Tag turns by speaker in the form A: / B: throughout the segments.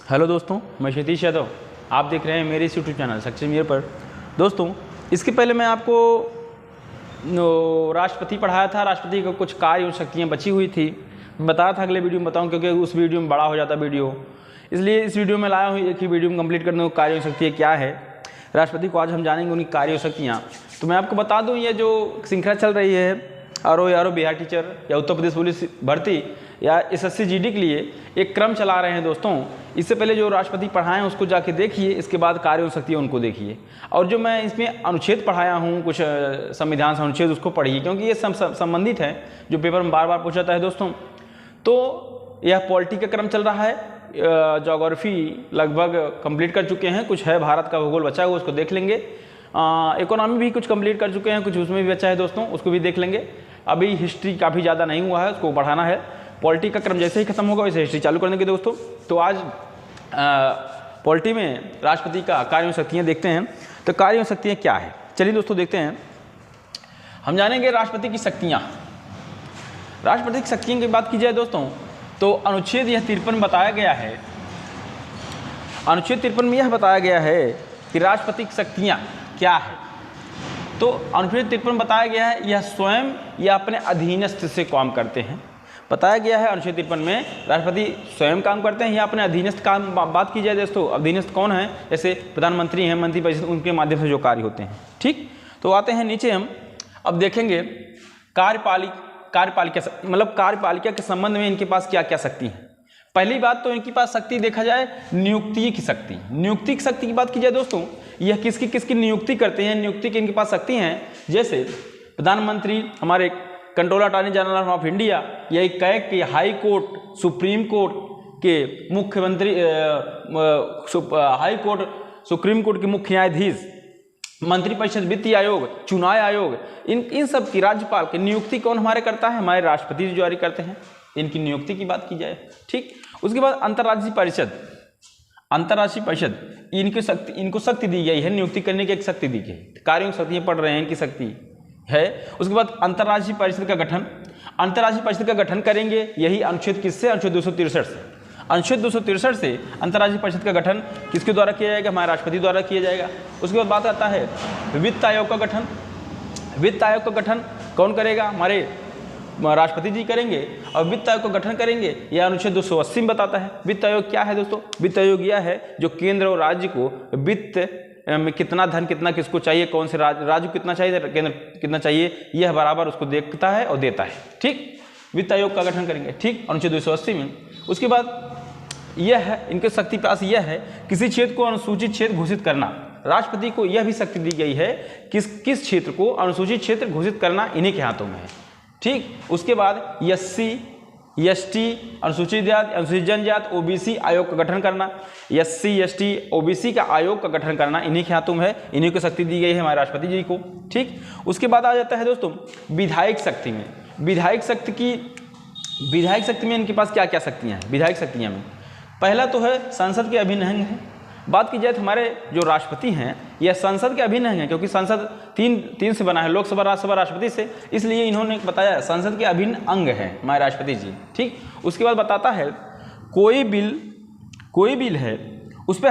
A: Hello दोस्तों, मैं क्षितिज यादव। आप देख रहे हैं मेरे इस यूट्यूब चैनल सक्सेस मिरर पर। दोस्तों, इसके पहले मैं आपको राष्ट्रपति पढ़ाया था। राष्ट्रपति का कुछ कार्य और शक्तियाँ बची हुई थी, बताया था अगले वीडियो में बताऊँ, क्योंकि उस वीडियो में बड़ा हो जाता वीडियो, इसलिए इस वीडियो में लाया हूँ एक ही वीडियो में कंप्लीट करने को। कार्य और शक्तियाँ क्या है राष्ट्रपति को आज हम जानेंगे, उनकी कार्य और शक्तियाँ। तो मैं आपको बता दूँ, ये जो श्रृंखला चल रही है आर बिहार टीचर या उत्तर प्रदेश पुलिस भर्ती या SSC GD के लिए एक क्रम चला रहे हैं दोस्तों। इससे पहले जो राष्ट्रपति पढ़ाए हैं उसको जाके देखिए, इसके बाद कार्य और शक्तियाँ उनको देखिए। और जो मैं इसमें अनुच्छेद पढ़ाया हूँ, कुछ संविधान से अनुच्छेद, उसको पढ़िए, क्योंकि ये संबंधित है, जो पेपर में बार बार पूछा जाता है दोस्तों। तो यह पॉलिटी का क्रम चल रहा है। ज्योग्राफी लगभग कंप्लीट कर चुके हैं, कुछ है भारत का भूगोल बचा हुआ, उसको देख लेंगे। इकोनॉमी भी कुछ कंप्लीट कर चुके हैं, कुछ उसमें भी बचा है दोस्तों, उसको भी देख लेंगे। अभी हिस्ट्री काफ़ी ज़्यादा नहीं हुआ है, उसको बढ़ाना है। पॉलिटी का क्रम जैसे ही खत्म होगा वैसे हिस्ट्री चालू कर देंगे दोस्तों। तो आज पॉलिटी में राष्ट्रपति का कार्य और शक्तियाँ देखते हैं। तो कार्य और शक्तियाँ क्या है, चलिए दोस्तों देखते हैं। हम जानेंगे राष्ट्रपति की शक्तियाँ। राष्ट्रपति की शक्तियों की बात की जाए दोस्तों, तो अनुच्छेद यह 53 बताया गया है। अनुच्छेद 53 में यह बताया गया है कि राष्ट्रपति की शक्तियाँ क्या है। तो अनुच्छेद 53 बताया गया है, यह स्वयं या अपने अधीनस्थ से काम करते हैं। बताया गया है अनुच्छेद 53 में राष्ट्रपति स्वयं काम करते हैं या अपने अधीनस्थ काम। बात की जाए दोस्तों, अधीनस्थ कौन है, जैसे प्रधानमंत्री हैं, मंत्रिपरिषद, उनके माध्यम से जो कार्य होते हैं। ठीक, तो आते हैं नीचे। हम अब देखेंगे कार्यपालिका मतलब कार्यपालिका के संबंध में इनके पास क्या क्या शक्ति है। पहली बात तो इनके पास शक्ति देखा जाए नियुक्ति की शक्ति। नियुक्ति की शक्ति की बात की जाए दोस्तों, यह किसकी किसकी नियुक्ति करते हैं, नियुक्ति की इनके पास शक्ति हैं। जैसे प्रधानमंत्री, हमारे controller attorney general of India, यही कह के हाई कोर्ट, सुप्रीम कोर्ट के मुख्यमंत्री, हाई कोर्ट, सुप्रीम कोर्ट के मुख्य न्यायाधीश, मंत्रिपरिषद, वित्तीय आयोग, चुनाव आयोग, इन सब की राज्यपाल की नियुक्ति कौन हमारे करता है, हमारे राष्ट्रपति जी जारी करते हैं। इनकी नियुक्ति की बात की जाए। ठीक, उसके बाद अंतर्राष्ट्रीय परिषद, इनको शक्ति दी गई है, नियुक्ति करने की एक शक्ति दी गई। कार्यों की शक्तियाँ पढ़ रहे हैं, इनकी शक्ति है। उसके बाद अंतर्राष्ट्रीय परिषद का गठन, अंतर्राष्ट्रीय परिषद का गठन करेंगे, यही अनुच्छेद किससे, अनुच्छेद 263 से। अनुच्छेद 263 से अंतर्राष्ट्रीय परिषद का गठन किसके द्वारा किया जाएगा, हमारे राष्ट्रपति द्वारा किया जाएगा। उसके बाद बात आता है वित्त आयोग का गठन। वित्त आयोग का गठन कौन करेगा, हमारे राष्ट्रपति जी करेंगे। और वित्त आयोग का गठन करेंगे, यह अनुच्छेद 280 में बताता है। वित्त आयोग क्या है दोस्तों, वित्त आयोग यह है जो केंद्र और राज्य को वित्त में कितना धन, कितना किसको चाहिए, कौन से राज्य को कितना चाहिए, केंद्र कितना चाहिए, यह बराबर उसको देखता है और देता है। ठीक, वित्त आयोग का गठन करेंगे, ठीक, अनुच्छेद 280 में। उसके बाद यह है, इनके शक्ति पास यह है, किसी क्षेत्र को अनुसूचित क्षेत्र घोषित करना। राष्ट्रपति को यह भी शक्ति दी गई है, किस क्षेत्र को अनुसूचित क्षेत्र घोषित करना इन्हीं के हाथों में है। ठीक, उसके बाद SC ST अनुसूचित जाति, अनुसूचित जनजाति, OBC आयोग का गठन करना। SC ST OBC का आयोग का गठन करना इन्हीं के हाथों में है, इन्हीं को शक्ति दी गई है हमारे राष्ट्रपति जी को। ठीक, उसके बाद आ जाता है दोस्तों विधायक शक्ति में। विधायक शक्ति में इनके पास क्या क्या शक्तियाँ हैं। विधायक शक्तियाँ में पहला तो है संसद के अभिन्न अंग है। बात की जाए तो हमारे जो राष्ट्रपति हैं यह संसद के अभिन्न अंग है, क्योंकि संसद तीन से बना है, लोकसभा, राज्यसभा, राष्ट्रपति से, इसलिए इन्होंने बताया संसद के अभिन्न अंग है हमारे राष्ट्रपति जी। ठीक, उसके बाद बताता है कोई बिल है, उस पर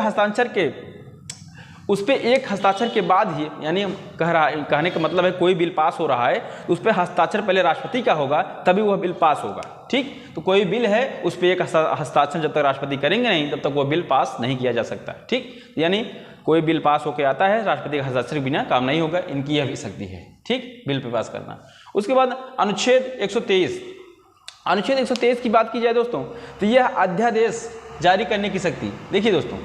A: एक हस्ताक्षर के बाद ही, यानी कहने का मतलब है कोई बिल पास हो रहा है तो उस पर हस्ताक्षर पहले राष्ट्रपति का होगा, तभी वह बिल पास होगा। ठीक, तो कोई बिल है उस पर एक हस्ताक्षर जब तक राष्ट्रपति करेंगे नहीं तब तक वह बिल पास नहीं किया जा सकता। ठीक, यानी कोई बिल पास होकर आता है, राष्ट्रपति का हस्ताक्षर बिना काम नहीं होगा, इनकी यह भी शक्ति है। ठीक, बिल पे पास करना। उसके बाद अनुच्छेद 123 की बात की जाए दोस्तों, तो यह अध्यादेश जारी करने की शक्ति। देखिए दोस्तों,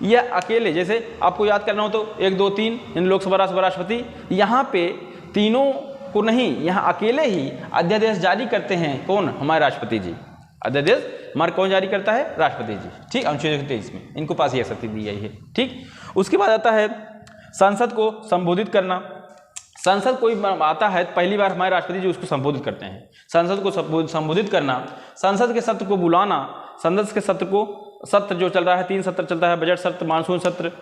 A: यह अकेले, जैसे आपको याद करना हो तो 1 2 3 इन लोकसभा, राज्यसभा, राष्ट्रपति, यहाँ पे तीनों को नहीं, यहाँ अकेले ही अध्यादेश जारी करते हैं। कौन, हमारे राष्ट्रपति जी। अध्यादेश हमारे कौन जारी करता है, राष्ट्रपति जी। ठीक, अनुच्छेद 123 में इनको पास यह शक्ति दी गई है। ठीक, उसके बाद आता है संसद को संबोधित करना। संसद कोई आता है पहली बार हमारे राष्ट्रपति जी उसको संबोधित करते हैं। संसद को संबोधित करना, संसद के सत्र को बुलाना, संसद के सत्र जो चल रहा है, 3 सत्र चलता है, बजट सत्र, मानसून सत्र,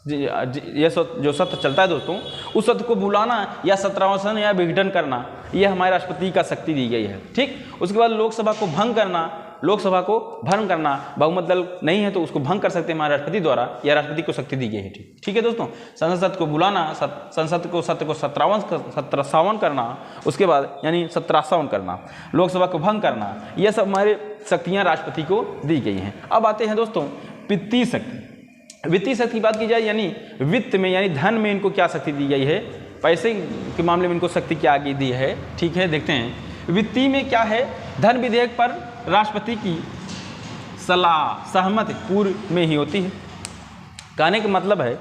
A: ये जो सत्र चलता है दोस्तों, उस सत्र को बुलाना या सत्रावसान या विघटन करना, यह हमारे राष्ट्रपति का शक्ति दी गई है। ठीक, उसके बाद लोकसभा को भंग करना, लोकसभा को भंग करना, बहुमत दल नहीं है तो उसको भंग कर सकते हैं हमारे राष्ट्रपति द्वारा, या राष्ट्रपति को शक्ति दी गई है। ठीक है दोस्तों, संसद को बुलाना, संसद को सत्र को सत्रावन करना, उसके बाद यानी 17 करना, लोकसभा को भंग करना, यह सब हमारे शक्तियाँ राष्ट्रपति को दी गई हैं। अब आते हैं दोस्तों वित्तीय शक्ति। वित्तीय शक्ति की बात की जाए यानी वित्त में यानी धन में इनको क्या शक्ति दी गई है, पैसे के मामले में इनको शक्ति क्या आगे दी है। ठीक है, देखते हैं वित्तीय में क्या है। धन विधेयक पर राष्ट्रपति की सलाह सहमति पूर्व में ही होती है। कहने का मतलब है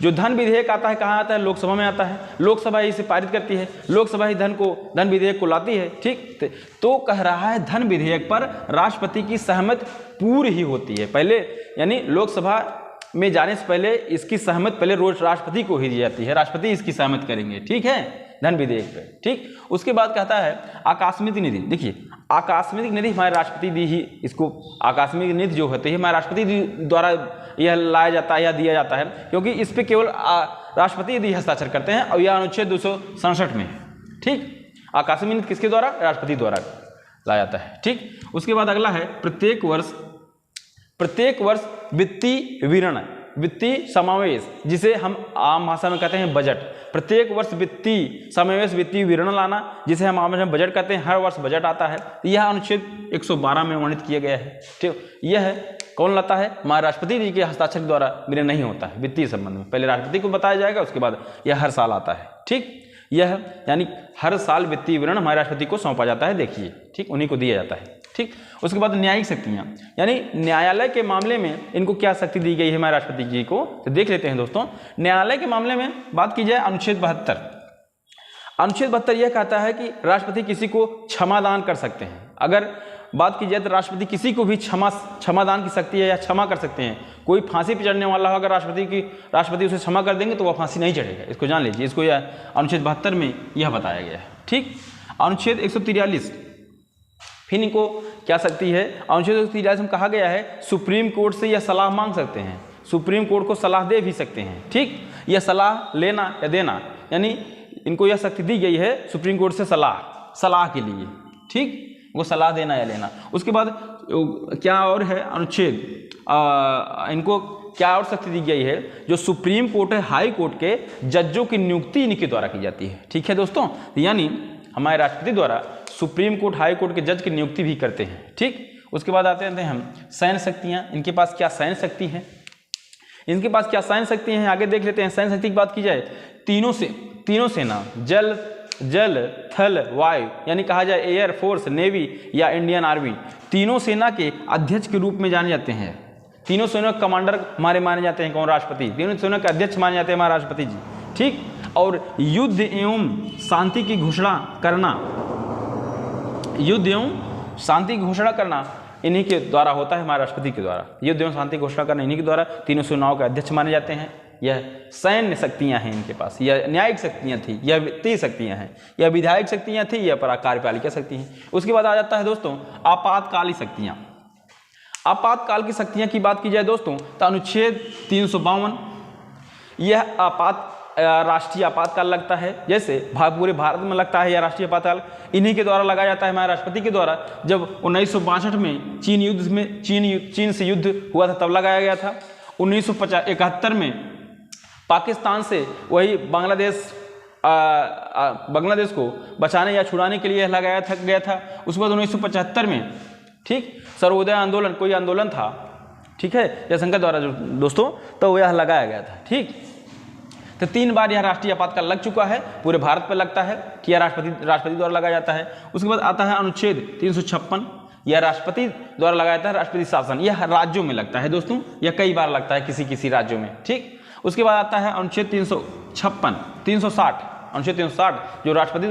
A: जो धन विधेयक आता है कहाँ आता है, लोकसभा में आता है, लोकसभा ही इसे पारित करती है, लोकसभा ही धन विधेयक को लाती है। ठीक, तो कह रहा है धन विधेयक पर राष्ट्रपति की सहमति पूर्व ही होती है। पहले यानी लोकसभा में जाने से पहले इसकी सहमति पहले रोज राष्ट्रपति को ही दी जाती है, राष्ट्रपति इसकी सहमति करेंगे। ठीक है, धन विधेयक पे। ठीक, उसके बाद कहता है आकस्मिक निधि। देखिए आकस्मिक निधि हमारे राष्ट्रपति दी ही, इसको आकस्मिक निधि जो होती है हमारे राष्ट्रपति द्वारा यह लाया जाता है या दिया जाता है, क्योंकि इस पे केवल राष्ट्रपति यदि हस्ताक्षर करते हैं और यह अनुच्छेद 267 में है। ठीक, आकस्मिक निधि किसके द्वारा, राष्ट्रपति द्वारा लाया जाता है। ठीक, उसके बाद अगला है प्रत्येक वर्ष वित्तीय विवरण, वित्तीय समावेश, जिसे हम आम भाषा में कहते हैं बजट। प्रत्येक वर्ष वित्तीय समावेश, वित्तीय विवरण लाना, जिसे हम आम भाषा में बजट कहते हैं। हर वर्ष बजट आता है, यह अनुच्छेद 112 में वर्णित किया गया है। ठीक, यह कौन लाता है, हमारे राष्ट्रपति जी के हस्ताक्षर द्वारा विवरण नहीं होता है वित्तीय संबंध में, पहले राष्ट्रपति को बताया जाएगा, उसके बाद यह हर साल आता है। ठीक, यह यानी हर साल वित्तीय विवरण हमारे राष्ट्रपति को सौंपा जाता है। देखिए, ठीक, उन्हीं को दिया जाता है। ठीक, उसके बाद न्यायिक शक्तियाँ, यानी न्यायालय के मामले में इनको क्या शक्ति दी गई है हमारे राष्ट्रपति जी को, तो देख लेते हैं दोस्तों। न्यायालय के मामले में बात की जाए अनुच्छेद 72। अनुच्छेद 72 यह कहता है कि राष्ट्रपति किसी को क्षमादान कर सकते हैं। अगर बात की जाए तो राष्ट्रपति किसी को भी क्षमादान की शक्ति है या क्षमा कर सकते हैं। कोई फांसी पर चढ़ने वाला हो, अगर राष्ट्रपति उसे क्षमा कर देंगे तो वह फांसी नहीं चढ़ेगा, इसको जान लीजिए। इसको यह अनुच्छेद 72 में यह बताया गया है। ठीक, अनुच्छेद 143 फिर इनको क्या शक्ति है, अनुच्छेद 143 में कहा गया है सुप्रीम कोर्ट से यह सलाह मांग सकते हैं, सुप्रीम कोर्ट को सलाह दे भी सकते हैं। ठीक, यह सलाह लेना या देना, यानी इनको यह शक्ति दी गई है सुप्रीम कोर्ट से सलाह के लिए। ठीक, वो सलाह देना या लेना। उसके बाद क्या और है अनुच्छेद, इनको क्या और शक्ति दी गई है, जो सुप्रीम कोर्ट है हाई कोर्ट के जजों की नियुक्ति इनके द्वारा की जाती है। ठीक है दोस्तों, यानी हमारे राष्ट्रपति द्वारा सुप्रीम कोर्ट हाई कोर्ट के जज की नियुक्ति भी करते हैं। ठीक, उसके बाद आते हैं हम सैन्य शक्तियाँ। इनके पास क्या सैन्य शक्ति है, इनके पास क्या सैन्य शक्ति है, आगे देख लेते हैं। सैन्य शक्ति की बात की जाए, तीनों सेना, जल थल वायु, यानी कहा जाए एयर फोर्स, नेवी या इंडियन आर्मी, तीनों सेना के अध्यक्ष के रूप में जाने जाते हैं। तीनों सेना कमांडर हमारे माने जाते हैं कौन, राष्ट्रपति। तीनों सेना के अध्यक्ष माने जाते हैं हमारे राष्ट्रपति जी। ठीक, और युद्ध एवं शांति की घोषणा करना इन्हीं के द्वारा होता है, हमारे राष्ट्रपति के द्वारा। युद्ध एवं शांति की घोषणा करना इन्हीं के द्वारा, तीनों सेनाओं के अध्यक्ष माने जाते हैं। यह सैन्य शक्तियां हैं इनके पास, यह न्यायिक शक्तियां थी, यह वित्तीय शक्तियां हैं, यह विधायक शक्तियां थी, यह कार्यपालिका शक्ति हैं। उसके बाद आ जाता है दोस्तों आपातकालीन शक्तियां। आपातकाल की शक्तियां की बात की जाए दोस्तों तो अनुच्छेद 352, यह राष्ट्रीय आपातकाल लगता है, जैसे पूरे भारत में लगता है यह राष्ट्रीय आपातकाल, इन्हीं के द्वारा लगाया जाता है हमारे राष्ट्रपति के द्वारा। जब 1962 में चीन से युद्ध हुआ था तब लगाया गया था। 1971 में पाकिस्तान से वही बांग्लादेश को बचाने या छुड़ाने के लिए लगाया गया था। उसके बाद 1975 में ठीक सर्वोदय आंदोलन, कोई आंदोलन था, ठीक है, जयशंकर द्वारा जो दोस्तों, तो यह लगाया गया था। ठीक, तो 3 बार यह राष्ट्रीय आपातकाल लग चुका है, पूरे भारत पर लगता है कि यह राष्ट्रपति द्वारा लगाया जाता है। उसके बाद आता है अनुच्छेद 356, यह राष्ट्रपति द्वारा लगाया जाता है राष्ट्रपति शासन, यह राज्यों में लगता है दोस्तों, यह कई बार लगता है किसी राज्यों में। ठीक, उसके बाद आता है अनुच्छेद 360, अनुच्छेद 360 जो राष्ट्रपति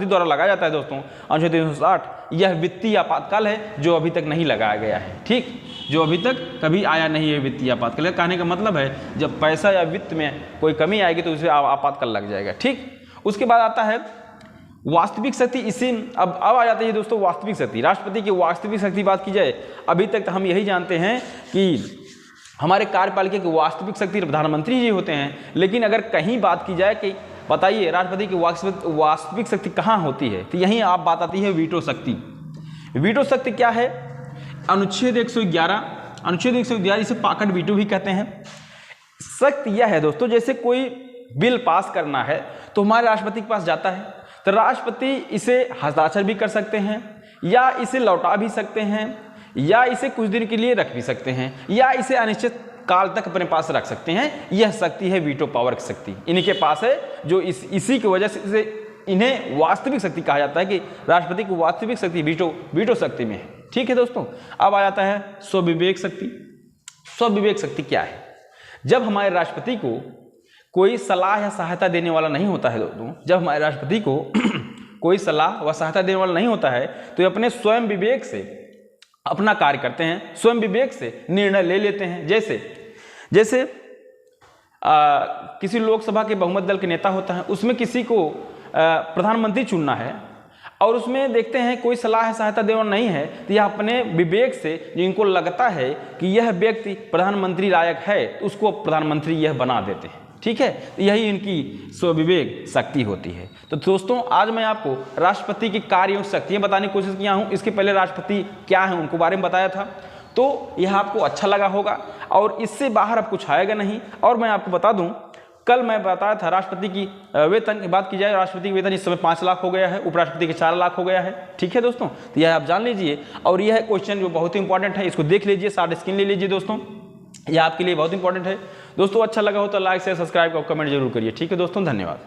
A: द्वारा लगाया जाता है दोस्तों। अनुच्छेद 360 यह वित्तीय आपातकाल है जो अभी तक नहीं लगाया गया है। ठीक, जो अभी तक कभी आया नहीं है वित्तीय आपातकाल। कहने का मतलब है जब पैसा या वित्त में कोई कमी आएगी तो उसे आपातकाल लग जाएगा। ठीक, उसके बाद आता है वास्तविक शक्ति। इसी अब आ जाती है दोस्तों वास्तविक शक्ति। राष्ट्रपति की वास्तविक शक्ति बात की जाए, अभी तक हम यही जानते हैं कि हमारे कार्यपालिका की वास्तविक शक्ति प्रधानमंत्री जी होते हैं, लेकिन अगर कहीं बात की जाए कि बताइए राष्ट्रपति की वास्तविक शक्ति कहाँ होती है, तो यहीं आप बात आती है वीटो शक्ति। वीटो शक्ति क्या है? अनुच्छेद 111 इसे पाकट वीटो भी कहते हैं। शक्ति यह है दोस्तों, जैसे कोई बिल पास करना है तो हमारे राष्ट्रपति के पास जाता है, तो राष्ट्रपति इसे हस्ताक्षर भी कर सकते हैं, या इसे लौटा भी सकते हैं, या इसे कुछ दिन के लिए रख भी सकते हैं, या इसे अनिश्चित काल तक अपने पास रख सकते हैं। यह शक्ति है वीटो पावर की शक्ति, इन्हीं के पास है, जो इसी की वजह से इन्हें वास्तविक शक्ति कहा जाता है कि राष्ट्रपति को वास्तविक शक्ति वीटो शक्ति में है। ठीक है दोस्तों, अब आ जाता है स्वविवेक शक्ति। स्वविवेक शक्ति क्या है? जब हमारे राष्ट्रपति को कोई सलाह या सहायता देने वाला नहीं होता है दोस्तों, जब हमारे राष्ट्रपति को कोई सलाह व सहायता देने वाला नहीं होता है, तो ये अपने स्वयं विवेक से अपना कार्य करते हैं, स्वयं विवेक से निर्णय ले लेते हैं। जैसे किसी लोकसभा के बहुमत दल के नेता होता है, उसमें किसी को प्रधानमंत्री चुनना है और उसमें देखते हैं कोई सलाह सहायता देना नहीं है, तो यह अपने विवेक से जिनको लगता है कि यह व्यक्ति प्रधानमंत्री लायक है, तो उसको प्रधानमंत्री यह बना देते हैं। ठीक है, तो यही इनकी स्वविवेक शक्ति होती है। तो दोस्तों, आज मैं आपको राष्ट्रपति की कार्य शक्तियाँ बताने की कोशिश किया हूँ। इसके पहले राष्ट्रपति क्या है उनको बारे में बताया था, तो यह आपको अच्छा लगा होगा और इससे बाहर अब कुछ आएगा नहीं। और मैं आपको बता दूं, कल मैं बताया था राष्ट्रपति की वेतन की बात की जाए, राष्ट्रपति की वेतन इस समय 5 लाख हो गया है, उपराष्ट्रपति के 4 लाख हो गया है। ठीक है दोस्तों, तो यह आप जान लीजिए। और यह क्वेश्चन जो बहुत ही इंपॉर्टेंट है, इसको देख लीजिए, शार्ट स्क्रीन ले लीजिए दोस्तों, यह आपके लिए बहुत इंपॉर्टेंट है। दोस्तों अच्छा लगा हो तो लाइक शेयर सब्सक्राइब और कमेंट जरूर करिए। ठीक है दोस्तों, धन्यवाद।